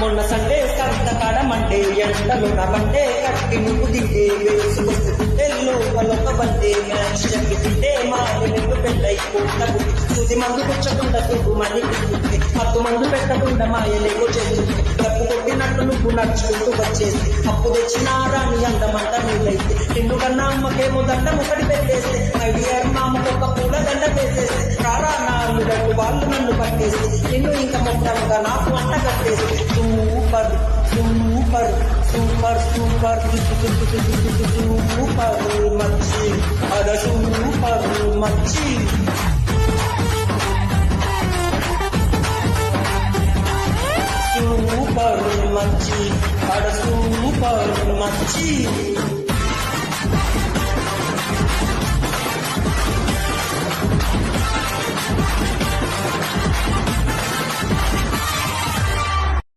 మొన్న సండే సంత కాడ మండే ఎండలో నమండే కట్టి నువ్వు దిండే వేసుకొస్తే లోపలొక బండే మ్యాచ్ తింటే మాది నువ్వు పెళ్ళైపోతావు తుది మందు పుచ్చకుండా తువ్వు మని మత్తు మందు పెట్టకుండా మాయలేగో చేస్తుంది తప్పు కొట్టినట్టు నువ్వు నడుచుకుంటూ వచ్చేసి అప్పు తెచ్చినారా నీ అందమంట నీళ్ళైతే నిన్ను కన్నా అమ్మకేమో దండం ఒకటి పెట్టేస్తే మై డియర్ మామకు ఒక పూల దండ వేసేసి రారా నాలుగు వాళ్ళు నన్ను పట్టేసి నిన్ను ఇంకా మొత్తంగా నాకు అంట కట్టేసి super super super super super మచ్చి అద సూపర్ మచ్చి సూపర్ మచ్చి అడ సూపర్ మచ్చి